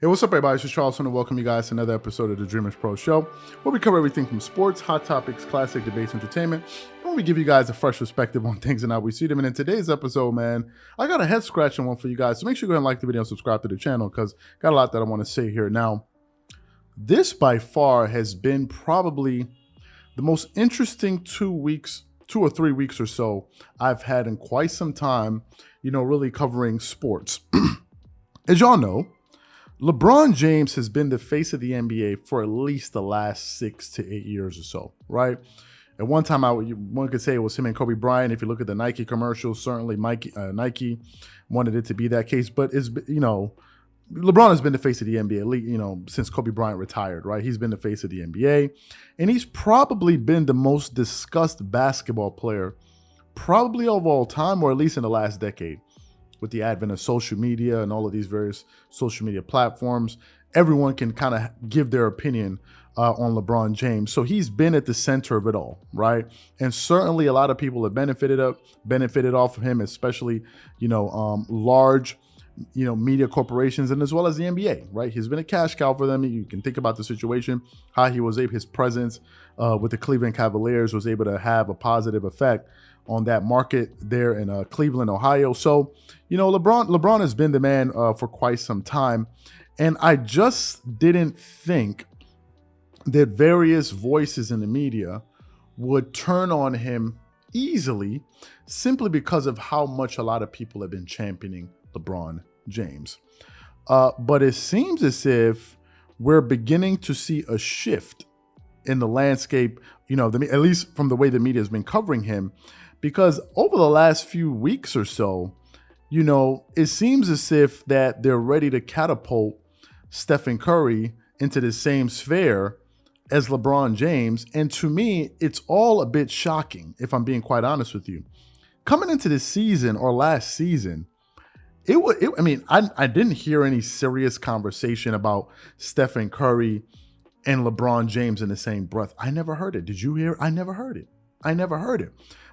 Hey, what's up, everybody? It's just Charles, and welcome you guys to another episode of the Dreamerspro Show, where we cover everything from sports, hot topics, classic debates, entertainment, and we give you guys a fresh perspective on things and how we see them. And in today's episode, man, I got a head-scratching one for you guys, so make sure you go ahead and like the video and subscribe to the channel, because got a lot that I want to say here. Now, this by far has been probably the most interesting 2 or 3 weeks or so I've had in quite some time, really covering sports. As y'all know, LeBron James has been the face of the NBA for at least the last 6 to 8 years or so, right? At one time, one could say it was him and Kobe Bryant. If you look at the Nike commercials, certainly Nike wanted it to be that case. But LeBron has been the face of the NBA, since Kobe Bryant retired, right? He's been the face of the NBA, and he's probably been the most discussed basketball player, probably of all time, or at least in the last decade. With the advent of social media and all of these various social media platforms, everyone can kind of give their opinion on LeBron James. So he's been at the center of it all, right? And certainly a lot of people have benefited off of him, especially, large, media corporations, and as well as the NBA, right? He's been a cash cow for them. You can think about the situation, how he was his presence with the Cleveland Cavaliers was able to have a positive effect on that market there in Cleveland, Ohio. So, LeBron has been the man for quite some time. And I just didn't think that various voices in the media would turn on him easily simply because of how much a lot of people have been championing LeBron James. But it seems as if we're beginning to see a shift in the landscape, at least from the way the media has been covering him. Because over the last few weeks or so, it seems as if that they're ready to catapult Stephen Curry into the same sphere as LeBron James. And to me, it's all a bit shocking, if I'm being quite honest with you. Coming into this season or last season, I didn't hear any serious conversation about Stephen Curry and LeBron James in the same breath. I never heard it. Did you hear? I never heard it.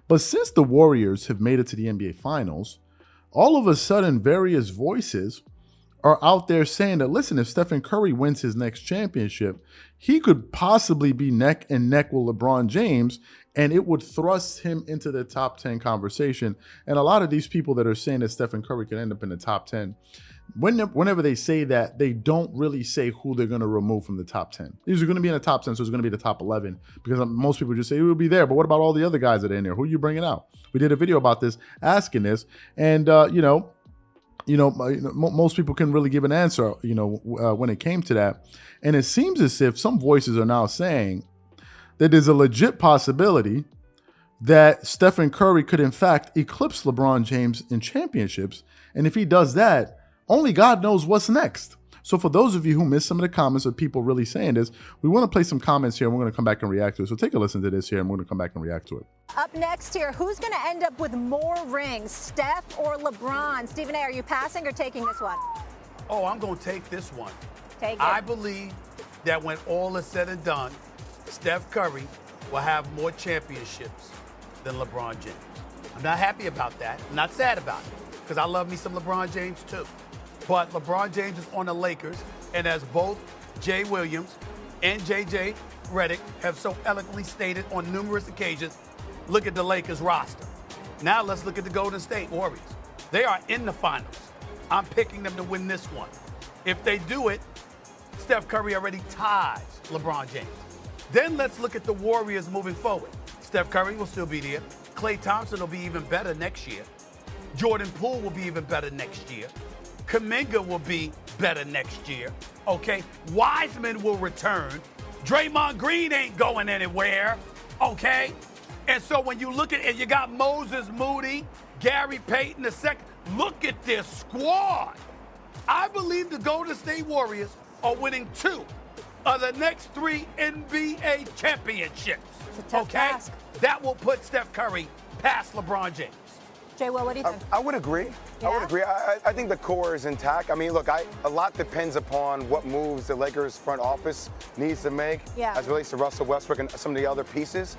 But since the Warriors have made it to the NBA Finals, all of a sudden various voices are out there saying that, listen, if Stephen Curry wins his next championship, he could possibly be neck and neck with LeBron James, and it would thrust him into the top 10 conversation. And a lot of these people that are saying that Stephen Curry could end up in the top 10, whenever they say that, they don't really say who they're going to remove from the top 10. These are going to be in the top 10, so it's going to be the top 11, because most people just say it will be there. But what about all the other guys that are in there? Who are you bringing out? We did a video about this, asking this, and most people can really give an answer, when it came to that. And it seems as if some voices are now saying that there's a legit possibility that Stephen Curry could in fact eclipse LeBron James in championships. And if he does that, only God knows what's next. So for those of you who missed some of the comments of people really saying this, we want to play some comments here, and we're going to come back and react to it. So take a listen to this here, and we're going to come back and react to it. Up next here, who's going to end up with more rings, Steph or LeBron? Stephen A., are you passing or taking this one? Oh, I'm going to take this one. Take it. I believe that when all is said and done, Steph Curry will have more championships than LeBron James. I'm not happy about that. I'm not sad about it, because I love me some LeBron James too. But LeBron James is on the Lakers, and as both Jay Williams and JJ Redick have so eloquently stated on numerous occasions, look at the Lakers roster. Now let's look at the Golden State Warriors. They are in the finals. I'm picking them to win this one. If they do it, Steph Curry already ties LeBron James. Then let's look at the Warriors moving forward. Steph Curry will still be there. Klay Thompson will be even better next year. Jordan Poole will be even better next year. Kuminga will be better next year, okay? Wiseman will return. Draymond Green ain't going anywhere, okay? And so when you look at it, you got Moses Moody, Gary Payton II. Look at this squad. I believe the Golden State Warriors are winning 2 of the next 3 NBA championships, It's a tough task. That will put Steph Curry past LeBron James. Jay, what do you think? I would agree. Yeah? I would agree. I think the core is intact. I mean, look, a lot depends upon what moves the Lakers front office needs to make as it relates to Russell Westbrook and some of the other pieces.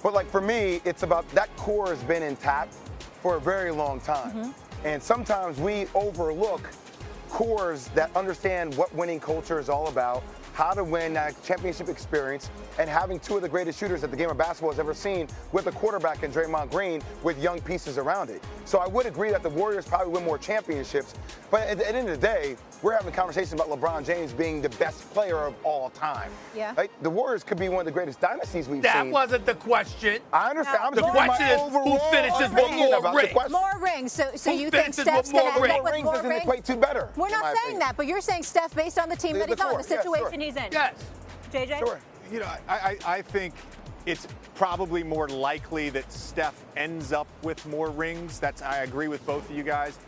But like for me, it's about that core has been intact for a very long time. And sometimes we overlook cores that understand what winning culture is all about, how to win that championship experience, and having two of the greatest shooters that the game of basketball has ever seen with a quarterback in Draymond Green with young pieces around it. So I would agree that the Warriors probably win more championships, but at the end of the day, we're having a conversation about LeBron James being the best player of all time. Yeah. Right? The Warriors could be one of the greatest dynasties we've seen. That wasn't the question. I understand. I'm The just giving question my is, who overall finishes with opinion more about the rings? question. More rings. So Who you think finishes Steph's with going to more end up with rings more doesn't rings? equate to better. We're in not my saying opinion. that, but you're saying Steph based on the team that The he's on, the core, yeah, situation sure. he's in. Yes. JJ? Sure. You know, I think it's probably more likely that Steph ends up with more rings. I agree with both of you guys.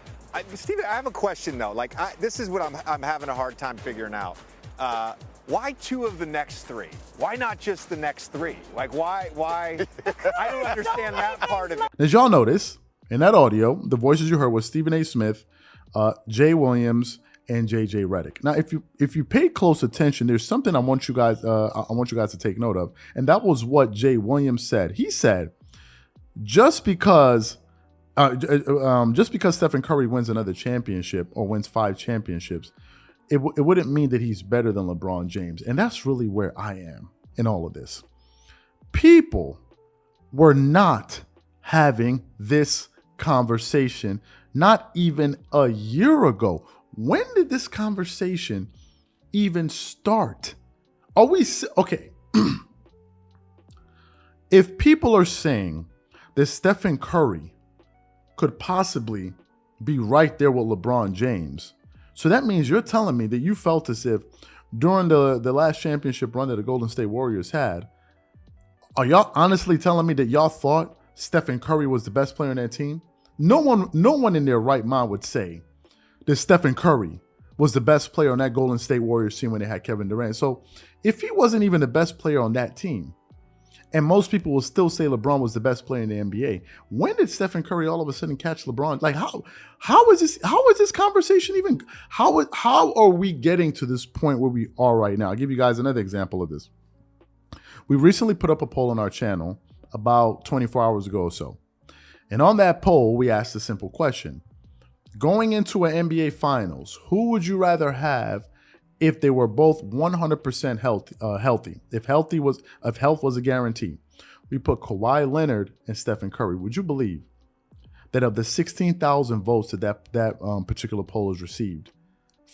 Steven, I have a question though. Like, this is what I'm having a hard time figuring out. Why 2 of the next 3? Why not just the next 3? Like, why? I don't understand that part of it. As y'all notice, in that audio, the voices you heard was Stephen A. Smith, Jay Williams, and JJ Redick. Now, if you pay close attention, there's something I want you guys to take note of, and that was what Jay Williams said. He said, just because Stephen Curry wins another championship or wins 5 championships, it wouldn't mean that he's better than LeBron James. And that's really where I am in all of this. People were not having this conversation not even a year ago. When did this conversation even start? Are we okay? If people are saying that Stephen Curry could possibly be right there with LeBron James, so that means you're telling me that you felt as if during the last championship run that the Golden State Warriors had, are y'all honestly telling me that y'all thought Stephen Curry was the best player on that team? No one in their right mind would say that Stephen Curry was the best player on that Golden State Warriors team when they had Kevin Durant. So if he wasn't even the best player on that team, and most people will still say LeBron was the best player in the NBA, when did Stephen Curry all of a sudden catch LeBron? Like, how is this conversation even, how are we getting to this point where we are right now? I'll give you guys another example of this. We recently put up a poll on our channel about 24 hours ago or so. And on that poll, we asked a simple question. Going into an NBA Finals, who would you rather have if they were both 100% healthy? If health was a guarantee. We put Kawhi Leonard and Stephen Curry. Would you believe that of the 16,000 votes that particular poll has received,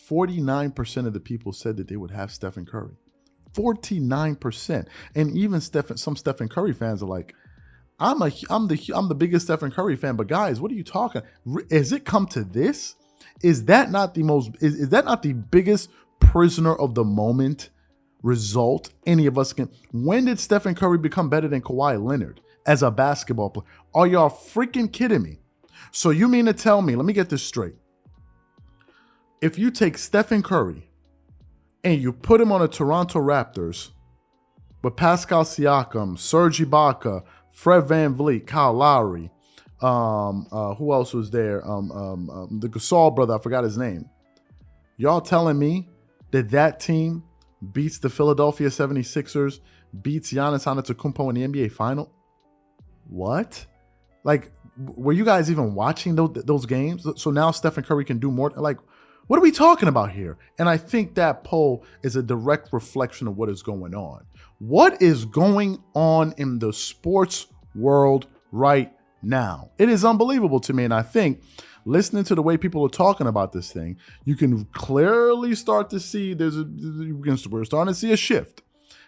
49% of the people said that they would have Stephen Curry. 49%. And even some Stephen Curry fans are like, I'm the biggest Stephen Curry fan, but guys, what are you talking? Has it come to this? Is that not the biggest prisoner of the moment result any of us can? When did Stephen Curry become better than Kawhi Leonard as a basketball player? Are y'all freaking kidding me? So you mean to tell me, let me get this straight. If you take Stephen Curry and you put him on the Toronto Raptors with Pascal Siakam, Serge Ibaka, Fred VanVleet, Kyle Lowry, who else was there? The Gasol brother, I forgot his name. Y'all telling me that team beats the Philadelphia 76ers, beats Giannis Antetokounmpo in the NBA final? What? Like, were you guys even watching those games? So now Stephen Curry can do more? Like, what are we talking about here? And I think that poll is a direct reflection of what is going on. What is going on in the sports world right now? It is unbelievable to me. And I think listening to the way people are talking about this thing, you can clearly start to see we're starting to see a shift.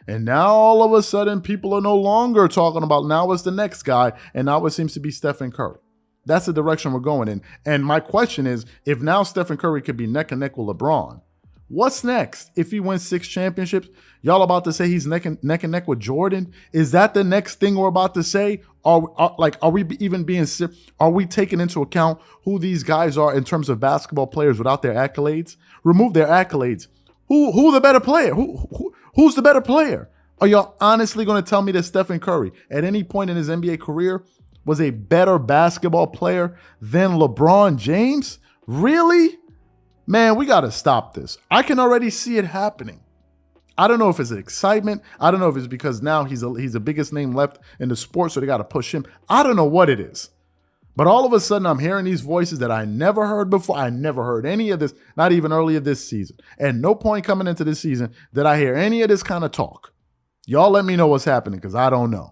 And now all of a sudden people are no longer talking about now it's the next guy, and now it seems to be Stephen Curry. That's the direction we're going in. And my question is, if now Stephen Curry could be neck and neck with LeBron, what's next? If he wins 6 championships, y'all about to say he's neck and neck with Jordan? Is that the next thing we're about to say? Are we taking into account who these guys are in terms of basketball players without their accolades? Remove their accolades. Who the better player? Who's the better player? Are y'all honestly going to tell me that Stephen Curry at any point in his NBA career was a better basketball player than LeBron James? Really? Man, we got to stop this. I can already see it happening. I don't know if it's an excitement. I don't know if it's because now he's the biggest name left in the sport, so they got to push him. I don't know what it is. But all of a sudden, I'm hearing these voices that I never heard before. I never heard any of this, not even earlier this season. And no point coming into this season did I hear any of this kind of talk. Y'all let me know what's happening because I don't know.